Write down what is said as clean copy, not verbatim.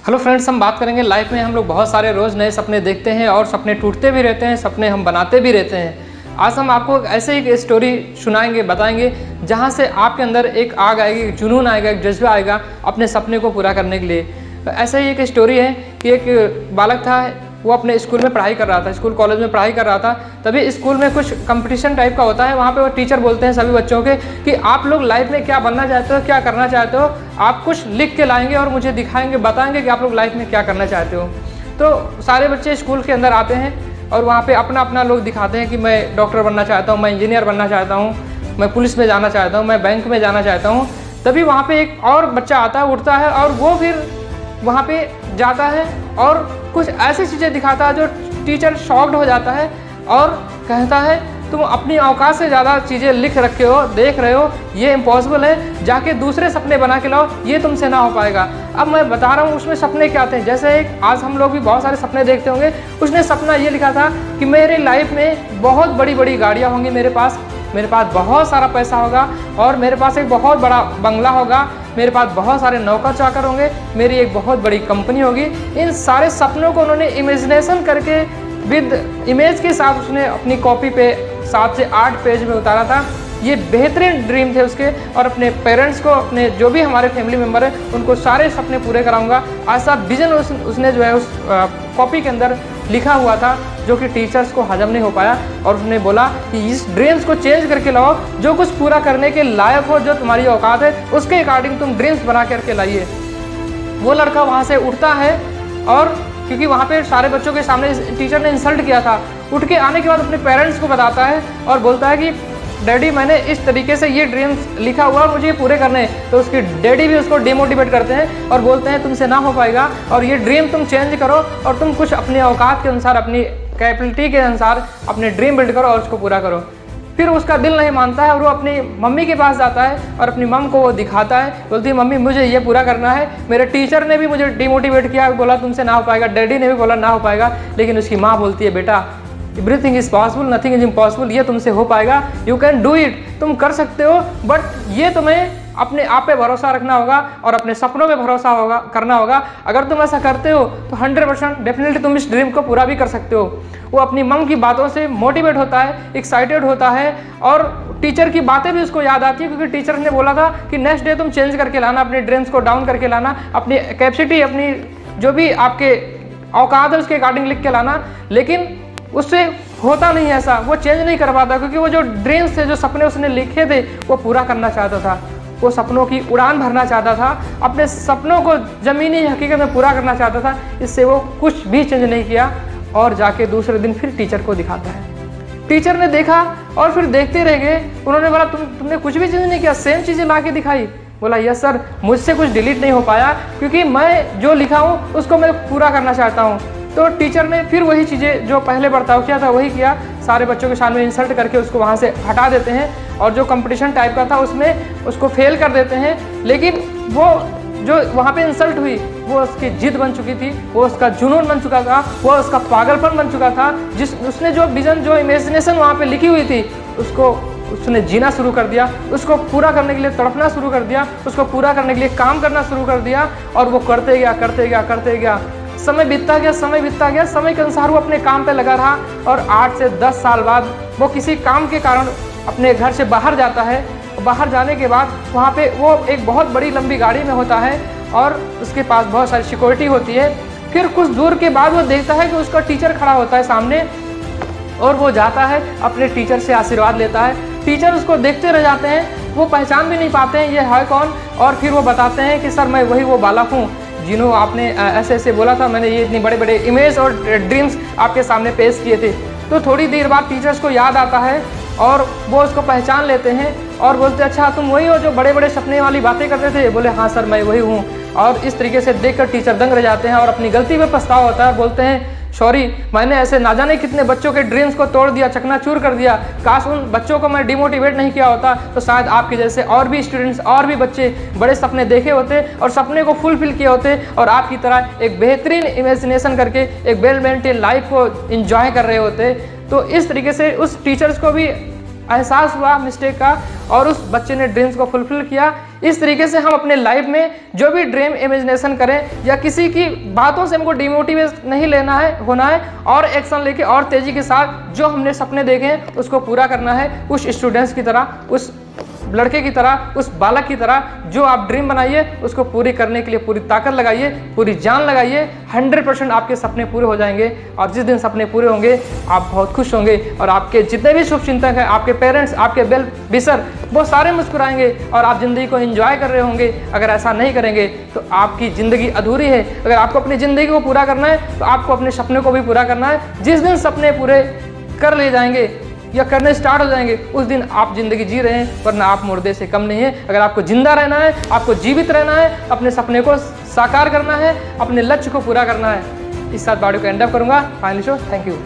Hello friends, हम बात करेंगे लाइफ में हम लोग बहुत सारे रोज़ नए सपने देखते हैं और सपने टूटते भी रहते हैं, सपने हम बनाते भी रहते हैं। आज हम आपको ऐसे ही एक स्टोरी सुनाएंगे, बताएंगे जहां से आपके अंदर एक आग आएगी, एक जुनून आएगा, एक जज्बा आएगा अपने सपने को पूरा करने के लिए। ऐसा ही एक स्टोरी है कि एक बालक था, वो अपने स्कूल में पढ़ाई कर रहा था, स्कूल कॉलेज में पढ़ाई कर रहा था। तभी स्कूल में कुछ कंपटीशन टाइप का होता है। वहाँ पे वो टीचर बोलते हैं सभी बच्चों के कि आप लोग लाइफ में क्या बनना चाहते हो, क्या करना चाहते हो, आप कुछ लिख के लाएंगे और मुझे दिखाएंगे, बताएंगे कि आप लोग लाइफ में क्या करना चाहते हो। तो सारे बच्चे स्कूल के अंदर आते हैं और वहाँ पर अपना अपना लोग दिखाते हैं कि मैं डॉक्टर बनना चाहता हूँ, मैं इंजीनियर बनना चाहता हूँ, मैं पुलिस में जाना चाहता हूँ, मैं बैंक में जाना चाहता हूँ। तभी वहाँ पर एक और बच्चा आता है, उठता है और वो फिर वहाँ पे जाता है और कुछ ऐसी चीज़ें दिखाता है जो टीचर शॉक्ड हो जाता है और कहता है तुम अपनी औकात से ज़्यादा चीज़ें लिख रखे हो, देख रहे हो, ये इम्पॉसिबल है, जाके दूसरे सपने बना के लाओ, ये तुमसे ना हो पाएगा। अब मैं बता रहा हूँ उसमें सपने क्या थे। जैसे एक आज हम लोग भी बहुत सारे सपने देखते होंगे, उसने सपना ये लिखा था कि मेरी लाइफ में बहुत बड़ी बड़ी गाड़ियाँ होंगी, मेरे पास बहुत सारा पैसा होगा और मेरे पास एक बहुत बड़ा बंगला होगा, मेरे पास बहुत सारे नौकर चाकर होंगे, मेरी एक बहुत बड़ी कंपनी होगी। इन सारे सपनों को उन्होंने इमेजिनेशन करके विद इमेज के साथ उसने अपनी कॉपी पे 7 से 8 पेज में उतारा था। ये बेहतरीन ड्रीम थे उसके, और अपने पेरेंट्स को, अपने जो भी हमारे फैमिली मेम्बर हैं, उनको सारे सपने पूरे कराऊंगा, ऐसा विजन उसने जो है उस कॉपी के अंदर लिखा हुआ था, जो कि टीचर्स को हजम नहीं हो पाया। और उसने बोला कि इस ड्रीम्स को चेंज करके लाओ, जो कुछ पूरा करने के लायक हो, जो तुम्हारी औकात है उसके अकॉर्डिंग तुम ड्रीम्स बना करके लाइए। वो लड़का वहाँ से उठता है और क्योंकि वहाँ पे सारे बच्चों के सामने टीचर ने इंसल्ट किया था, उठ के आने के बाद अपने पेरेंट्स को बताता है और बोलता है कि डैडी मैंने इस तरीके से ये ड्रीम्स लिखा हुआ, मुझे ये पूरे करने हैं। तो उसके डैडी भी उसको डिमोटिवेट करते हैं और बोलते हैं तुमसे ना हो पाएगा और ये ड्रीम तुम चेंज करो और तुम कुछ अपने औकात के अनुसार, अपनी कैपेबिलिटी के अनुसार अपने ड्रीम बिल्ड करो और उसको पूरा करो। फिर उसका दिल नहीं मानता है और वो अपनी मम्मी के पास जाता है और अपनी मम को वो दिखाता है, बोलती है मम्मी मुझे ये पूरा करना है, मेरे टीचर ने भी मुझे डिमोटिवेट किया, बोला तुमसे ना हो पाएगा, डैडी ने भी बोला ना हो पाएगा, लेकिन उसकी माँ बोलती है बेटा everything is possible, nothing is impossible, ये तुमसे हो पाएगा, यू कैन डू इट, तुम कर सकते हो, बट ये तुम्हें अपने आप पे भरोसा रखना होगा और अपने सपनों पे भरोसा होगा, करना होगा। अगर तुम ऐसा करते हो तो 100% डेफिनेटली तुम इस ड्रीम को पूरा भी कर सकते हो। वो अपनी मम की बातों से मोटिवेट होता है, एक्साइटेड होता है और टीचर की बातें भी उसको याद आती है, क्योंकि टीचर ने बोला था कि नेक्स्ट डे तुम चेंज करके लाना, अपने ड्रीम्स को डाउन करके लाना, अपनी कैपेसिटी, अपनी जो भी आपके औकात है उसके अकॉर्डिंग लिख के लाना। लेकिन उससे होता नहीं ऐसा, वो चेंज नहीं कर पाता, क्योंकि वो जो ड्रीम्स थे, जो सपने उसने लिखे थे, वो पूरा करना चाहता था, वो सपनों की उड़ान भरना चाहता था, अपने सपनों को ज़मीनी हकीकत में पूरा करना चाहता था। इससे वो कुछ भी चेंज नहीं किया और जाके दूसरे दिन फिर टीचर को दिखाता है। टीचर ने देखा और फिर देखते रह गए। उन्होंने बोला तुमने कुछ भी चेंज नहीं किया, सेम चीज़ें ला के दिखाई। बोला यस सर, मुझसे कुछ डिलीट नहीं हो पाया, क्योंकि मैं जो लिखा हूँ उसको मैं पूरा करना चाहता हूँ। तो टीचर ने फिर वही चीज़ें जो पहले बर्ताव किया था वही किया, सारे बच्चों के सामने इंसल्ट करके उसको वहाँ से हटा देते हैं और जो कंपटीशन टाइप का था उसमें उसको फेल कर देते हैं। लेकिन वो जो वहाँ पे इंसल्ट हुई वो उसकी जिद बन चुकी थी, वो उसका जुनून बन चुका था, वो उसका पागलपन बन चुका था। उसने जो विजन, जो इमेजिनेशन वहाँ पे लिखी हुई थी, उसने जीना शुरू कर दिया, उसको पूरा करने के लिए तड़पना शुरू कर दिया, उसको पूरा करने के लिए काम करना शुरू कर दिया और वो करते गया। समय बीतता गया, समय के अनुसार वो अपने काम पे लगा रहा और 8 से 10 साल बाद वो किसी काम के कारण अपने घर से बाहर जाता है। बाहर जाने के बाद वहाँ पे वो एक बहुत बड़ी लंबी गाड़ी में होता है और उसके पास बहुत सारी सिक्योरिटी होती है। फिर कुछ दूर के बाद वो देखता है कि उसका टीचर खड़ा होता है सामने और वो जाता है, अपने टीचर से आशीर्वाद लेता है। टीचर उसको देखते रह जाते हैं, वो पहचान भी नहीं पाते हैं ये है कौन, और फिर वो बताते हैं कि सर मैं वही वो बालक हूँ जिन्हों आपने ऐसे ऐसे बोला था, मैंने ये इतनी बड़े बड़े इमेज और ड्रीम्स आपके सामने पेश किए थे। तो थोड़ी देर बाद टीचर्स को याद आता है और वो उसको पहचान लेते हैं और बोलते अच्छा तुम वही हो जो बड़े बड़े सपने वाली बातें करते थे। बोले हाँ सर मैं वही हूँ। और इस तरीके से देखकर टीचर दंग रह जाते हैं और अपनी गलती पे पछतावा होता है। बोलते हैं सॉरी, मैंने ऐसे ना जाने कितने बच्चों के ड्रीम्स को तोड़ दिया, चकनाचूर कर दिया। काश उन बच्चों को मैं डिमोटिवेट नहीं किया होता तो शायद आपके जैसे और भी स्टूडेंट्स, और भी बच्चे बड़े सपने देखे होते और सपने को फुलफिल किए होते और आपकी तरह एक बेहतरीन इमेजिनेशन करके एक वेल मेंटेन लाइफ को एंजॉय कर रहे होते। तो इस तरीके से उस टीचर्स को भी एहसास हुआ मिस्टेक का और उस बच्चे ने ड्रीम्स को फुलफिल किया। इस तरीके से हम अपने लाइफ में जो भी ड्रीम इमेजिनेशन करें या किसी की बातों से हमको डिमोटिवेट नहीं लेना है होना है, और एक्शन लेके और तेज़ी के साथ जो हमने सपने देखे हैं उसको पूरा करना है। उस स्टूडेंट्स की तरह, उस लड़के की तरह, उस बालक की तरह जो आप ड्रीम बनाइए उसको पूरी करने के लिए पूरी ताकत लगाइए, पूरी जान लगाइए। 100% आपके सपने पूरे हो जाएंगे और जिस दिन सपने पूरे होंगे आप बहुत खुश होंगे और आपके जितने भी शुभचिंतक हैं, आपके पेरेंट्स, आपके वेल विशर, वो सारे मुस्कुराएंगे और आप ज़िंदगी को एंजॉय कर रहे होंगे। अगर ऐसा नहीं करेंगे तो आपकी ज़िंदगी अधूरी है। अगर आपको अपनी ज़िंदगी को पूरा करना है तो आपको अपने सपने को भी पूरा करना है। जिस दिन सपने पूरे कर ले जाएंगे या करने स्टार्ट हो जाएंगे उस दिन आप जिंदगी जी रहे हैं, वरना आप मुर्दे से कम नहीं है। अगर आपको जिंदा रहना है, आपको जीवित रहना है, अपने सपने को साकार करना है, अपने लक्ष्य को पूरा करना है। इस साथ वीडियो को एंड अप करूंगा। Finally show, thank you.